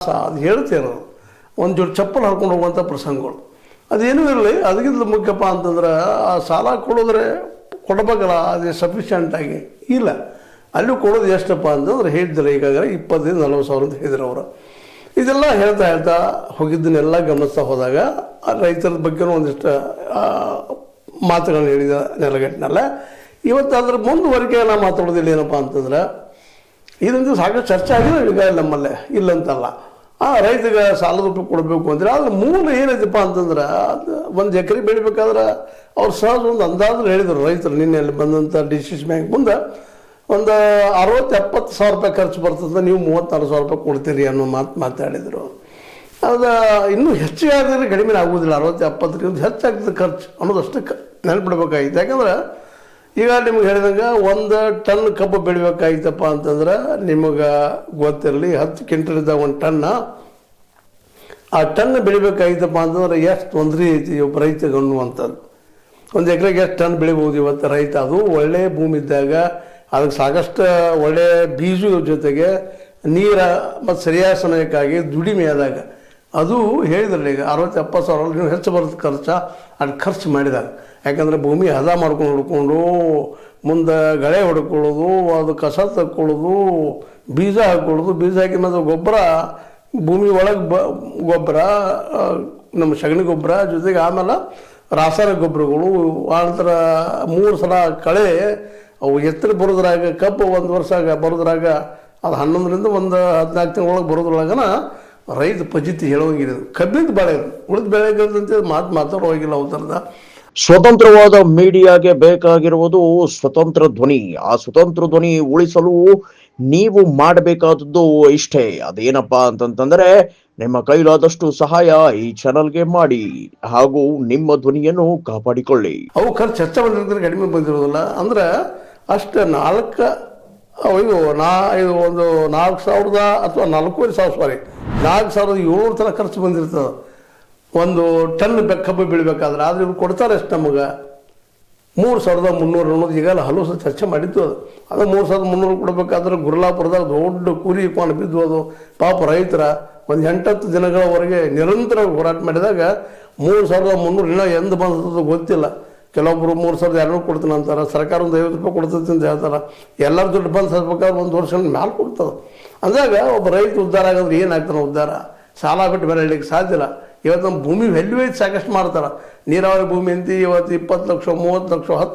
ಅದು ಹೇಳ್ತೇನೆ ಒಂದು ಜೋಡಿ ಚಪ್ಪಲ್ ಹಾಕೊಂಡು ಹೋಗುವಂಥ ಪ್ರಸಂಗಗಳು ಅದೇನೂ ಇರಲಿ. ಅದಕ್ಕಿಂತ ಮುಖ್ಯಪ್ಪ ಅಂತಂದ್ರೆ ಆ ಸಾಲ ಕೊಡೋದ್ರೆ ಕೊಡಬೇಕಲ್ಲ, ಅದು ಸಫಿಷಿಯೆಂಟಾಗಿ ಇಲ್ಲ. ಅಲ್ಲೂ ಕೊಡೋದು ಎಷ್ಟಪ್ಪ ಅಂತಂದ್ರೆ ಹೇಳಿದ್ರೆ ಈಗಾಗಲೇ 20-40 ಸಾವಿರ ಅಂತ ಹೇಳಿದ್ರು ಅವರು. ಇದೆಲ್ಲ ಹೇಳ್ತಾ ಹೋಗಿದ್ದನ್ನೆಲ್ಲ ಗಮನಿಸ್ತಾ ಹೋದಾಗ ರೈತರ ಬಗ್ಗೆನೂ ಒಂದಿಷ್ಟು ಮಾತುಗಳನ್ನ ಹೇಳಿದ ನೆಲಗಟ್ಟಿನಲ್ಲ. ಇವತ್ತು ಅದ್ರ ಮುಂದುವರಿಕೆ ನಾವು ಮಾತಾಡೋದಿಲ್ಲ. ಏನಪ್ಪ ಅಂತಂದ್ರೆ ಇದೊಂದು ಸಾಕಷ್ಟು ಚರ್ಚೆ ಆಗಿದೆ ಈಗ ನಮ್ಮಲ್ಲೇ, ಇಲ್ಲಂತಲ್ಲ. ರೈತಗೆ ಸಾಲದ ರೂಪಾಯಿ ಕೊಡಬೇಕು ಅಂದರೆ ಅದ್ರ ಮೂಲ ಏನೈತಪ್ಪ ಅಂತಂದ್ರೆ ಒಂದು ಎಕರೆ ಬೆಳಿಬೇಕಾದ್ರೆ ಅವ್ರು ಸಹಜ ಒಂದು ಅಂದಾಜು ಹೇಳಿದರು ರೈತರು. ನಿನ್ನೆ ಬಂದಂಥ ಡಿಸಿಸ್ ಬ್ಯಾಂಕ್ ಮುಂದೆ ಒಂದು 60-70 ಸಾವಿರ ರೂಪಾಯಿ ಖರ್ಚು ಬರ್ತದೆ, ನೀವು 34 ಸಾವಿರ ರೂಪಾಯಿ ಕೊಡ್ತೀರಿ ಅನ್ನೋ ಮಾತಾಡಿದರು. ಅದು ಇನ್ನೂ ಹೆಚ್ಚಿಗೆ ಆಗಿದ್ರೆ ಕಡಿಮೆ ಆಗೋದಿಲ್ಲ. 60-70 ಹೆಚ್ಚಾಗ್ತದೆ ಖರ್ಚು ಅನ್ನೋದಷ್ಟಕ್ಕೆ ನೆನಪಿಡ್ಬೇಕಾಗಿತ್ತು. ಯಾಕಂದ್ರೆ ಈಗ ನಿಮ್ಗೆ ಹೇಳಿದಂಗೆ 1 ಟನ್ ಕಬ್ಬು ಬೆಳಿಬೇಕಾಗಿತ್ತಪ್ಪ ಅಂತಂದ್ರೆ ನಿಮಗೆ ಗೊತ್ತಿರಲಿ, 10 ಕ್ವಿಂಟಲಿದ್ದಾಗ 1 ಟನ್ನ, ಆ ಟನ್ ಬೆಳಿಬೇಕಾಗಿತ್ತಪ್ಪ ಅಂತಂದ್ರೆ ಎಷ್ಟು ತೊಂದರೆ ಐತಿ ಒಬ್ಬ ರೈತಗೆ ಅನ್ನುವಂಥದ್ದು. ಒಂದು ಎಕರೆಗೆ ಎಷ್ಟು ಟನ್ ಬೆಳಿಬೋದು ಇವತ್ತು ರೈತ? ಅದು ಒಳ್ಳೆಯ ಭೂಮಿ ಇದ್ದಾಗ ಅದಕ್ಕೆ ಸಾಕಷ್ಟು ಒಳ್ಳೆಯ ಬೀಜ ಜೊತೆಗೆ ನೀರು ಮತ್ತು ಸರಿಯಾದ ಸಮಯಕ್ಕಾಗಿ ದುಡಿಮೆ ಆದಾಗ ಅದು ಹೇಳಿದ್ರಲ್ಲ. ಈಗ 60-70 ಸಾವಿರ ನೀವು ಹೆಚ್ಚು ಬರುತ್ತೆ ಖರ್ಚು, ಅದು ಖರ್ಚು ಮಾಡಿದಾಗ. ಯಾಕಂದರೆ ಭೂಮಿ ಹದ ಮಾಡ್ಕೊಂಡು ಹುಡ್ಕೊಂಡು ಮುಂದೆ ಗಳೆ ಹೊಡ್ಕೊಳ್ಳೋದು, ಅದು ಕಸ ತಕ್ಕೊಳ್ಳೋದು, ಬೀಜ ಹಾಕ್ಕೊಳ್ಳೋದು, ಬೀಜ ಹಾಕಿ ಮತ್ತು ಗೊಬ್ಬರ ಭೂಮಿ ಒಳಗೆ ಗೊಬ್ಬರ, ನಮ್ಮ ಸಗಣಿ ಗೊಬ್ಬರ ಜೊತೆಗೆ ಆಮೇಲೆ ರಾಸಾಯನಿಕ ಗೊಬ್ಬರಗಳು, ಆನಂತರ 3 ಸಲ ಕಳೆ ಅವು ಎತ್ತರ ಬರೋದ್ರಾಗ ಕಬ್ಬು 1 ವರ್ಷ ಬರೋದ್ರಾಗ ಅದು 11ರಿಂದ 14 ತಿಂಗಳೊಳಗೆ ಬರೋದ್ರೊಳಗನ ರೈತ ಪಜಿತಿ ಹೇಳೋಂಗಿದೆ. ಕಬ್ಬಿದ್ದು ಬೆಳೆ ಉಳಿದ ಬೆಳೆಗಳಂತೆ ಮಾತಾಡೋ ಹೋಗಿಲ್ಲ ಅವತರದ. ಸ್ವತಂತ್ರವಾದ ಮೀಡಿಯಾಗೆ ಬೇಕಾಗಿರುವುದು ಸ್ವತಂತ್ರ ಧ್ವನಿ. ಆ ಸ್ವತಂತ್ರ ಧ್ವನಿ ಉಳಿಸಲು ನೀವು ಮಾಡಬೇಕಾದದ್ದು ಇಷ್ಟೇ. ಅದೇನಪ್ಪಾ ಅಂತಂತಂದ್ರೆ ನಿಮ್ಮ ಕೈಲಾದಷ್ಟು ಸಹಾಯ ಈ ಚಾನಲ್ಗೆ ಮಾಡಿ ಹಾಗೂ ನಿಮ್ಮ ಧ್ವನಿಯನ್ನು ಕಾಪಾಡಿಕೊಳ್ಳಿ. ಅವು ಖರ್ಚು ಹೆಚ್ಚು ಬಂದಿರ್ತಾರೆ, ಕಡಿಮೆ ಬಂದಿರೋದಿಲ್ಲ. ಅಂದ್ರೆ ಅಷ್ಟು ಒಂದು 4,000 ಅಥವಾ 4,500 4,700 ತನಕ ಖರ್ಚು ಬಂದಿರ್ತದೆ ಒಂದು ಟನ್ ಕಬ್ಬು ಬೆಳಿಬೇಕಾದ್ರೆ. ಆದರೆ ಇವ್ರು ಕೊಡ್ತಾರೆ ಎಷ್ಟು ನಮಗೆ? 3,300 ಅನ್ನೋದು ಈಗಲ್ಲ ಹಲವು ಸಲ ಚರ್ಚೆ ಮಾಡಿದ್ದು. ಅದು 3,300 ಕೊಡಬೇಕಾದ್ರೆ ಗುರ್ಲಾಪುರದಾಗ ದೊಡ್ಡ ಕೂಲಿ ಕೊಂಡು ಬಿದ್ದು ಅದು ಪಾಪ ರೈತರ ಒಂದು 8-10 ದಿನಗಳವರೆಗೆ ನಿರಂತರ ಹೋರಾಟ ಮಾಡಿದಾಗ 3,300 ಇನ್ನೂ ಎಂದು ಬಂದದ್ದು ಗೊತ್ತಿಲ್ಲ. ಕೆಲವೊಬ್ಬರು 3,200 ಕೊಡ್ತೀನಿ ಅಂತಾರೆ, ಸರ್ಕಾರ ಒಂದು 50 ರೂಪಾಯಿ ಕೊಡ್ತೈತಿ ಅಂತ ಹೇಳ್ತಾರೆ. ಎಲ್ಲರ ದುಡ್ಡು ಬಂದು ಸತ್ಬೇಕಾದ್ರೆ 1 ವರ್ಷ ಮ್ಯಾಲೆ ಕೊಡ್ತದೆ. ಅಂದಾಗ ಒಬ್ಬ ರೈತ ಉದ್ಧಾರ ಆಗೋದ್ರೆ ಏನಾಗ್ತಾನೆ ಉದ್ಧಾರ? ಸಾಲ ಬಿಟ್ಟು ಬೇರೆ ಹೇಳಲಿಕ್ಕೆ ಸಾಧ್ಯ ಇಲ್ಲ. ಇವತ್ತು ನಮ್ಮ ಭೂಮಿ ವ್ಯಾಲ್ಯೂ ಸಾಕಷ್ಟು ಮಾಡ್ತಾರೆ. ನೀರಾವರಿ ಭೂಮಿ ಅಂತ ಇವತ್ತು 20 ಲಕ್ಷ, 30 ಲಕ್ಷ, 10